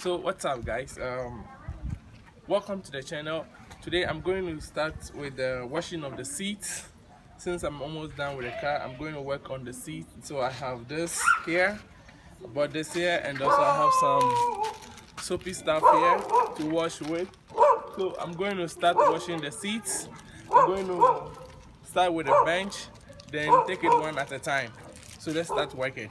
So what's up, guys? Welcome to the channel. Today I'm going to start with the washing of the seats. Since I'm almost done with the car, I'm going to work on the seat. So I have this here, I bought this here, and also I have some soapy stuff here to wash with. So I'm going to start washing the seats. I'm going to start with a bench, then take it one at a time. So let's start working.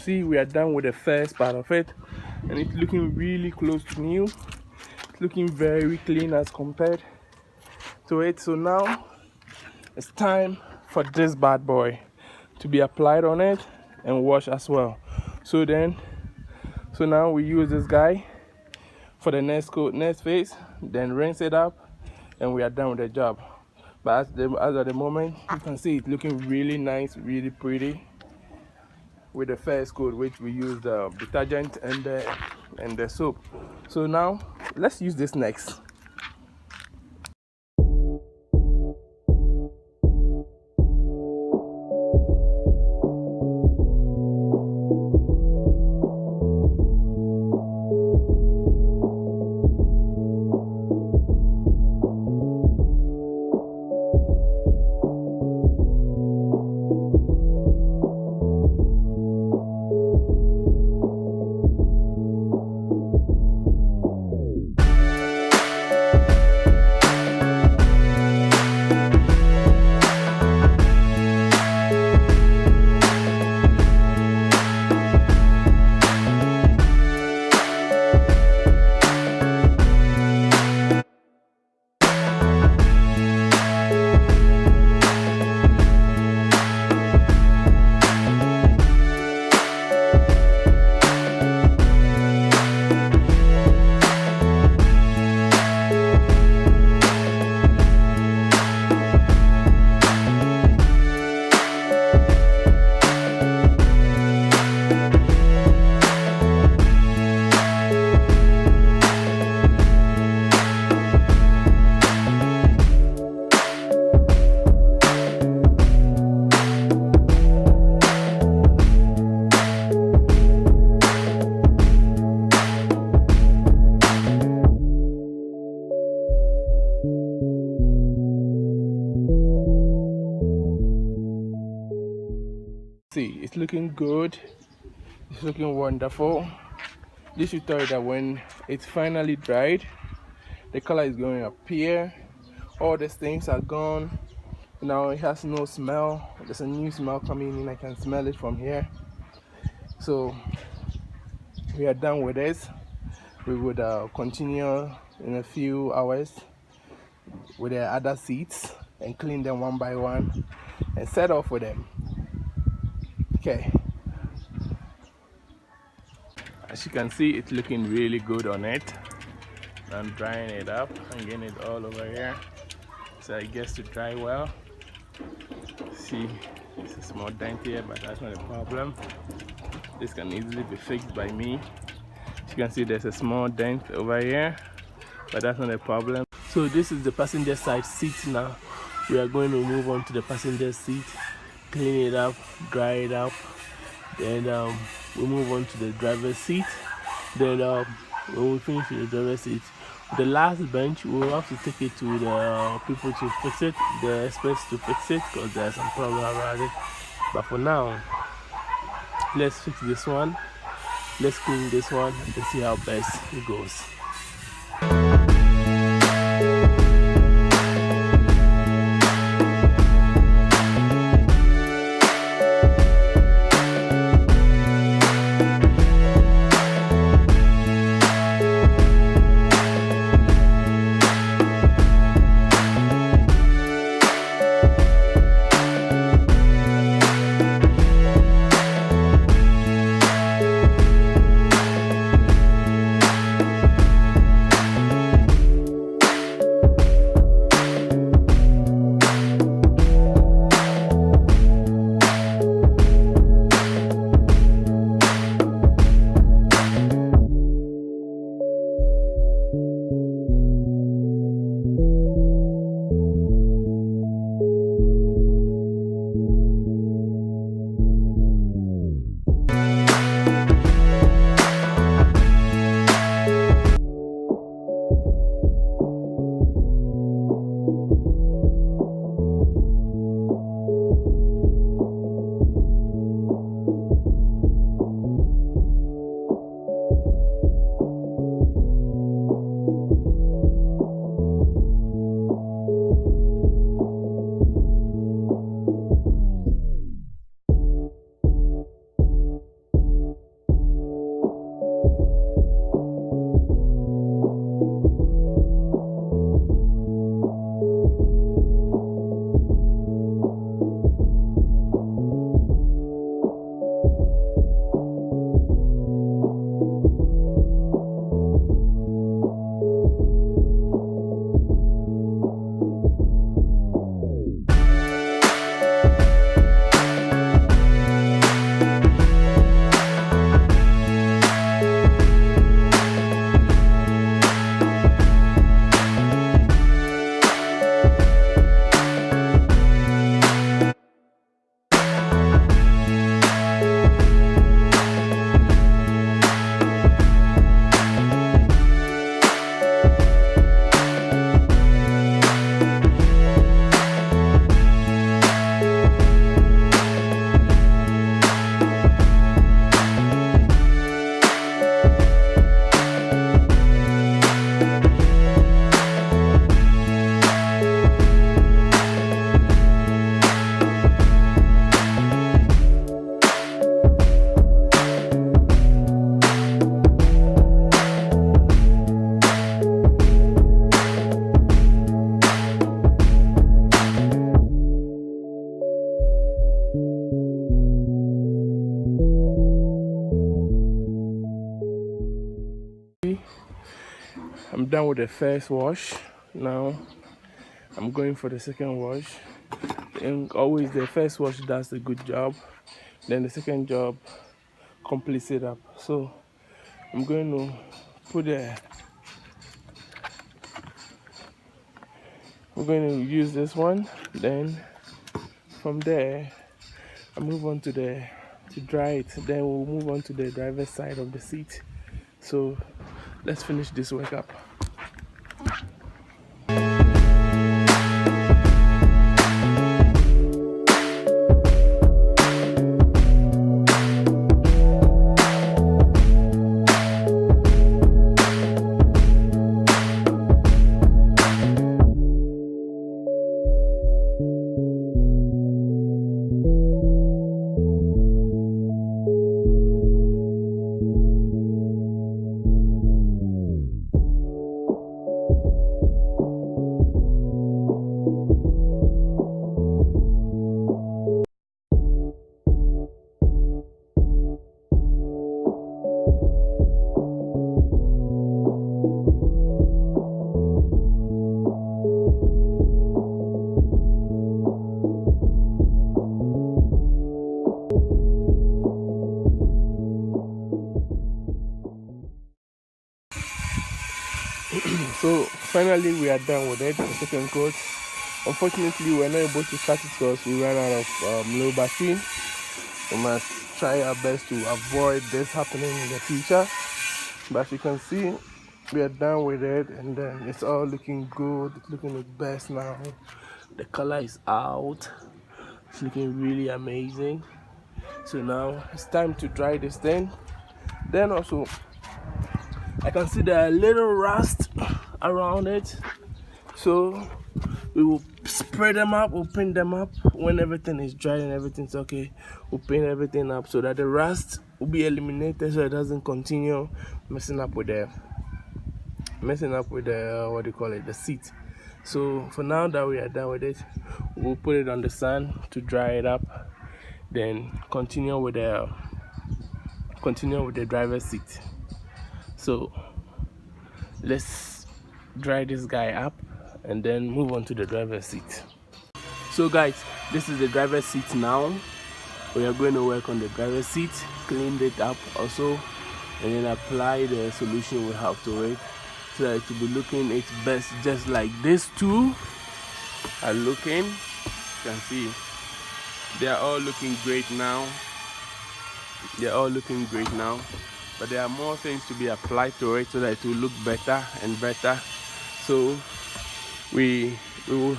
See, we are done with the first part of it, and it's looking really close to new. It's looking very clean as compared to it. So now it's time for this bad boy to be applied on it and washed as well. So now we use this guy for the next coat, next phase, then rinse it up, and we are done with the job. But as at the moment, you can see it's looking really nice, really pretty with the first coat, which we use the detergent and the soap. So now let's use this next. See, it's looking good, it's looking wonderful. This should tell you that when it's finally dried, the color is going to appear. All the stains are gone. Now it has no smell. There's a new smell coming in. I can smell it from here. So we are done with this. We would continue in a few hours with the other seats and clean them one by one and set off with them. Okay, as you can see, it's looking really good on it. I'm drying it up and getting it all over here so it gets to dry well. See, it's a small dent here, but that's not a problem. This can easily be fixed by me. As you can see, there's a small dent over here, but that's not a problem. So this is the passenger side seat now. We are going to move on to the passenger seat, clean it up, dry it up, then we move on to the driver's seat. Then when we finish with the driver's seat, the last bench, we'll have to take it to the people to fix it, the experts to fix it, because there's some problem around it. But for now, let's fix this one, let's clean this one and see how best it goes. I'm done with the first wash. Now I'm going for the second wash, and always the first wash does a good job, then the second job completes it up. So I'm going to put we're going to use this one, then from there I move on to dry it, then we'll move on to the driver's side of the seat. So let's finish this work up. finally we are done with it, the second coat. Unfortunately, we were not able to start it because we ran out of low battery. We must try our best to avoid this happening in the future. But as you can see, we are done with it, and then it's all looking good. It's looking its best now. The color is out. It's looking really amazing. So now it's time to dry this thing. Then also, I can see there are little rust around it. So we will spray them up, we'll paint them up when everything is dry and everything's okay. We'll paint everything up so that the rust will be eliminated, so it doesn't continue messing up with the what do you call it, the seat. So for now that we are done with it, we'll put it on the sun to dry it up, then continue with the driver's seat. So let's dry this guy up and then move on to the driver's seat. So guys, this is the driver's seat now. We are going to work on the driver's seat, clean it up also, and then apply the solution we have to it, so that it will be looking its best, just like these two are looking. You can see they are all looking great now. But there are more things to be applied to it so that it will look better and better. So we will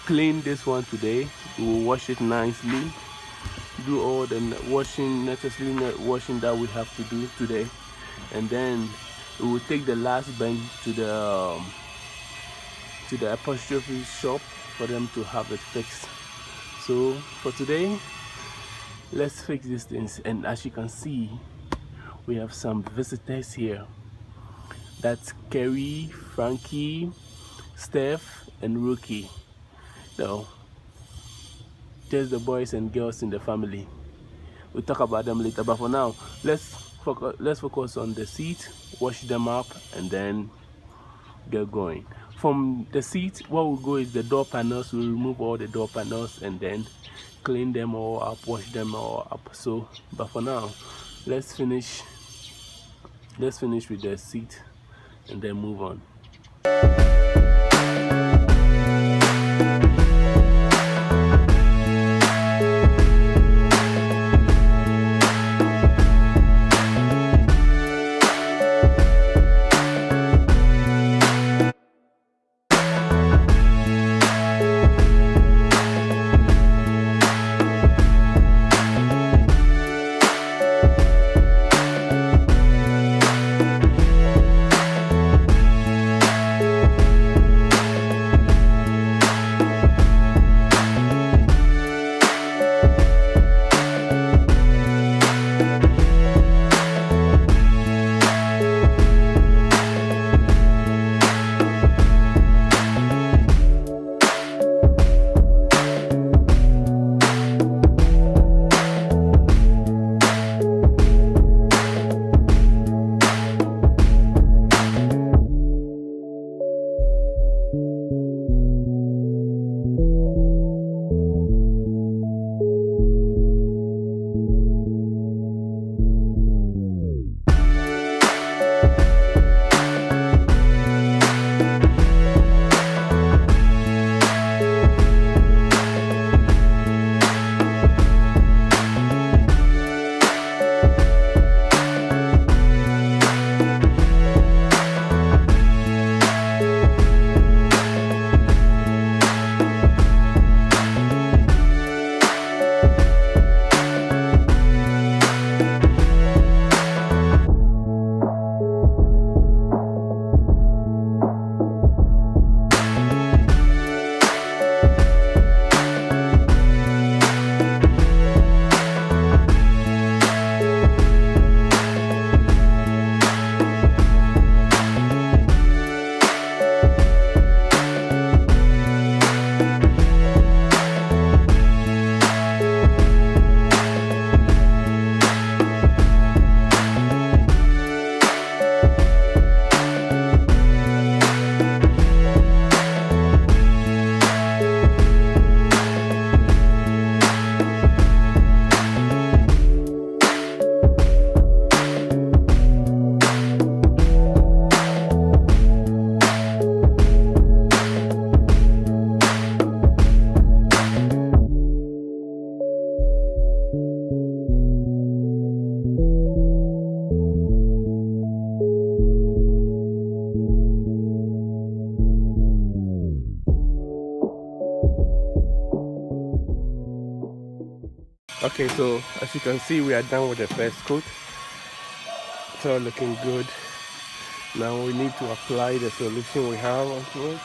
clean this one today. We will wash it nicely, do all the necessary washing that we have to do today, and then we will take the last bench to the upholstery shop for them to have it fixed. So for today, let's fix these things. And as you can see, we have some visitors here. That's Kerry, Frankie, Steph, and Rookie. So just the boys and girls in the family. We'll talk about them later, but for now, let's focus on the seat, wash them up, and then get going. From the seat, what will go is the door panels. We'll remove all the door panels and then clean them all up, wash them all up. So but for now, let's finish with the seat and then move on. Okay, so as you can see, we are done with the first coat. It's all looking good. Now we need to apply the solution we have onto it.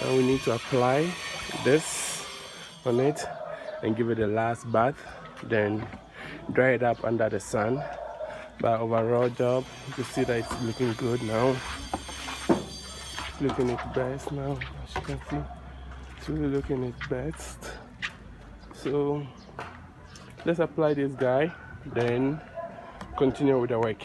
Now we need to apply this on it and give it a last bath, then dry it up under the sun. But overall job, you can see that it's looking good now. It's looking its best now, as you can see. It's really looking its best. So let's apply this guy, then continue with the work.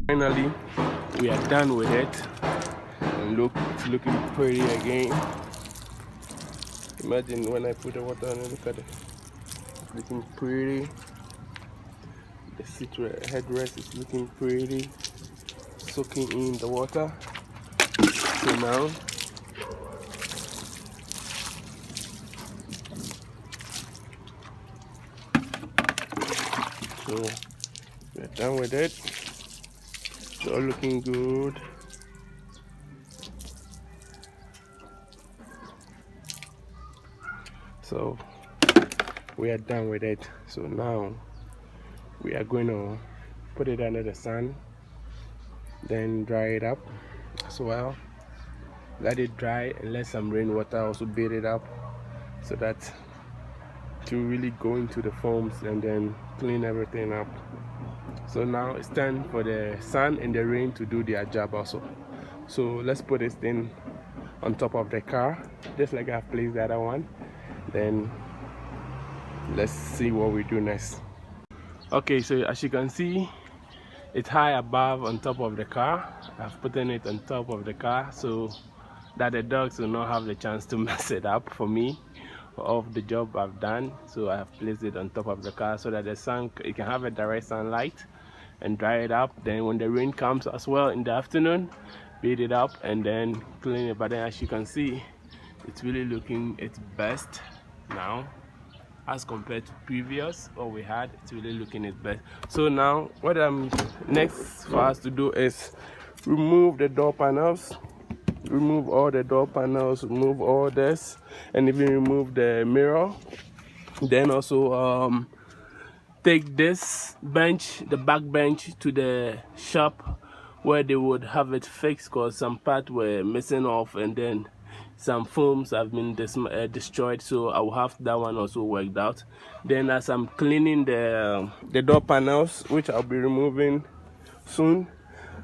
Finally, we are done with it, and look, it's looking pretty again. Imagine when I put the water on it, look at it, it's looking pretty. The seat headrest is looking pretty, soaking in the water. So now we're done with it. It's all looking good. So we are done with it. So now we are going to put it under the sun, then dry it up as well. Let it dry and let some rainwater also beat it up so that to really go into the foams and then clean everything up. So now it's time for the sun and the rain to do their job also. So let's put this thing on top of the car, just like I've placed the other one. Then let's see what we do next. Okay, so as you can see, it's high above on top of the car. I've put it on top of the car so that the dogs will not have the chance to mess it up for me of the job I've done. So I have placed it on top of the car so that the sun, you can have a direct sunlight and dry it up. Then when the rain comes as well in the afternoon, beat it up and then clean it. But then as you can see, it's really looking its best. now as compared to previous what we had. It's really looking its best. So now what I'm next for us to do is remove the door panels, remove all the door panels, remove all this, and even remove the mirror. Then also take this bench, the back bench, to the shop where they would have it fixed, because some parts were missing off and then some foams have been destroyed, so I will have that one also worked out. Then as I'm cleaning the door panels, which I'll be removing soon,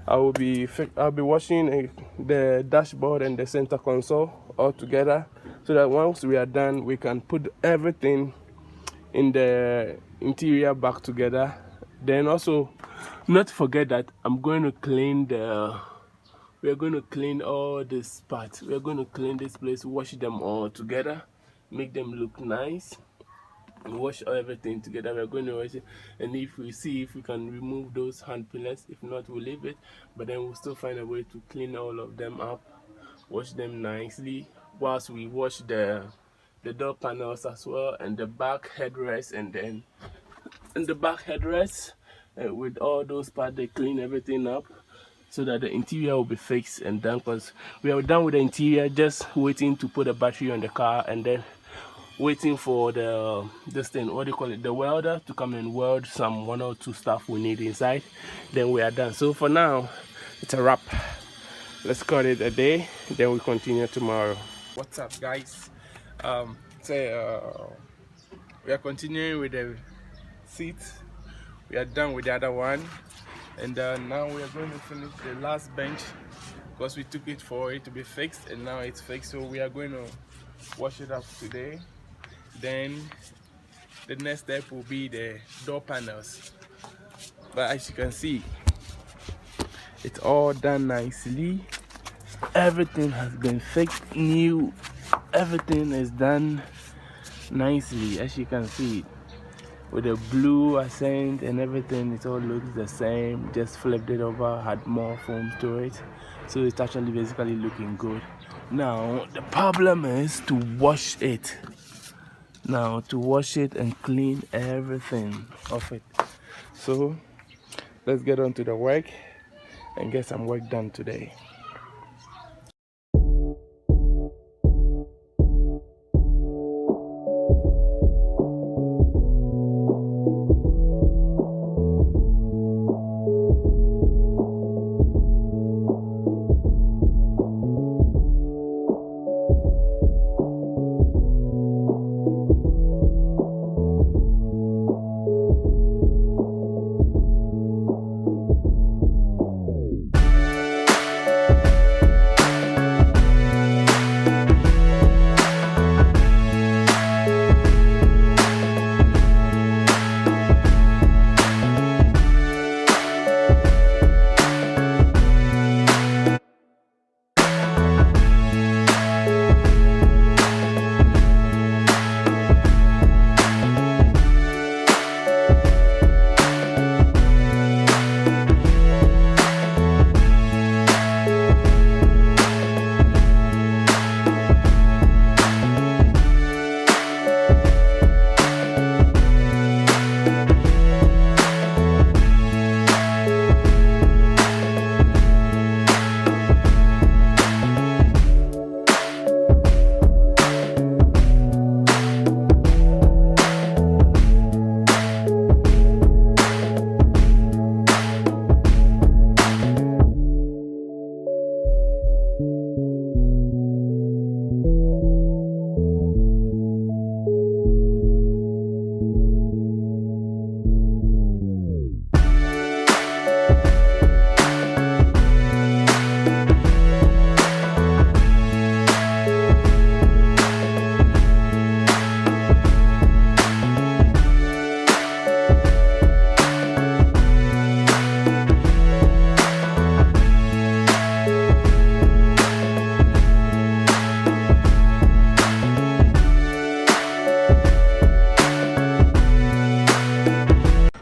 I'll be washing the dashboard and the center console all together, so that once we are done we can put everything in the interior back together. Then also not forget that I'm going to clean we're going to clean all this parts. We're going to clean this place, wash them all together, make them look nice, wash everything together. We're going to wash it, and if we see if we can remove those hand pillars, if not we'll leave it, but then we'll still find a way to clean all of them up, wash them nicely, whilst we wash the door panels as well, and the back headrest, and then in the back headrest with all those parts, they clean everything up so that the interior will be fixed and done, because we are done with the interior, just waiting to put a battery on the car and then waiting for this thing, what do you call it, the welder, to come and weld some 1 or 2 stuff we need inside. Then we are done. So for now it's a wrap. Let's call it a day, then we continue tomorrow. What's up, guys? We are continuing with the seat. We are done with the other one, and now we are going to finish the last bench, because we took it for it to be fixed and now it's fixed. So we are going to wash it up today. Then the next step will be the door panels, but as you can see, it's all done nicely. Everything has been fixed new, everything is done nicely, as you can see, with the blue accent and everything. It all looks the same, just flipped it over, had more foam to it, so it's actually basically looking good. Now the problem is to wash it. Now to wash it and clean everything off it. So let's get on to the work and get some work done today.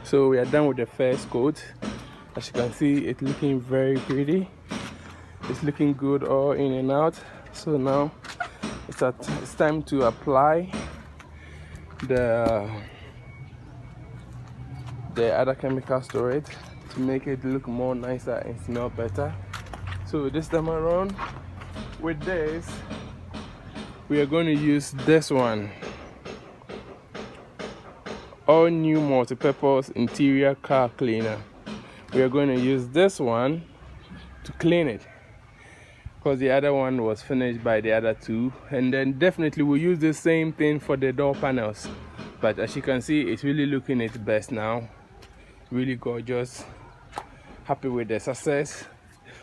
So we are done with the first coat. As you can see, it's looking very pretty. It's looking good all in and out. So now it's time to apply the other chemicals to it to make it look more nicer and smell better. So this time around with this, we are going to use this one, all new multi-purpose interior car cleaner. We are going to use this one to clean it because the other one was finished by the other two, and then definitely we'll use the same thing for the door panels. But as you can see, it's really looking its best now. Really gorgeous. Happy with the success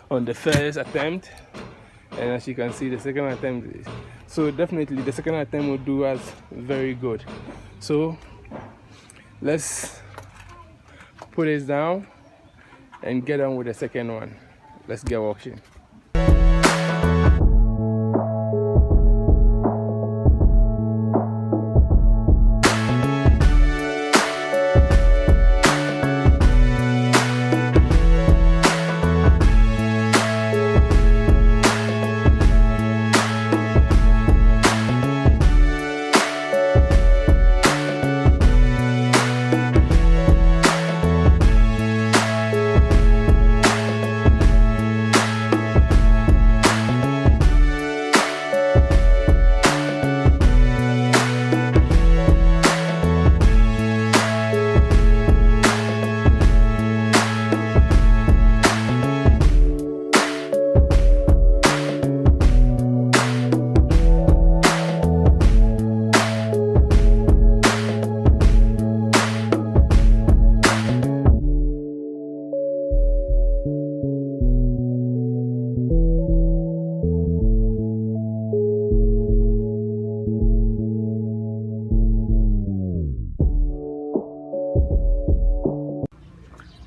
on the first attempt, and as you can see, the second attempt so definitely the second attempt will do us very good. So let's put this down and get on with the second one. Let's get watching.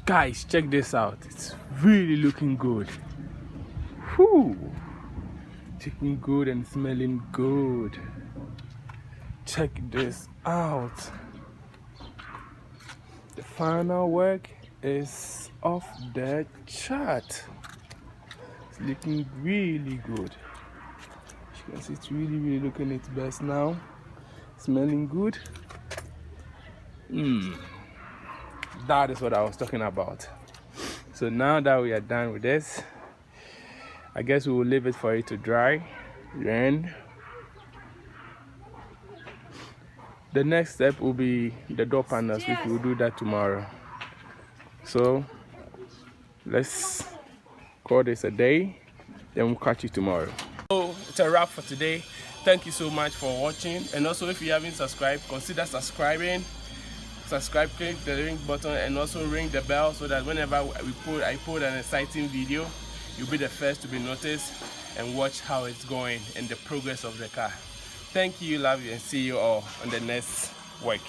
Guys, check this out. It's really looking good. Whew. Looking good and smelling good. Check this out. The final work is off the chart. It's looking really good. As you can see, it's really looking its best now. Smelling good. That is what I was talking about. So now that we are done with this, I guess we will leave it for it to dry. Then the next step will be the door panels, which we'll do that tomorrow. So let's call this a day, then we'll catch you tomorrow. So it's a wrap for today. Thank you so much for watching, and also if you haven't subscribed, consider subscribing. Subscribe, click the link button, and also ring the bell so that whenever I put an exciting video, you'll be the first to be noticed and watch how it's going and the progress of the car. Thank you, love you, and see you all on the next week.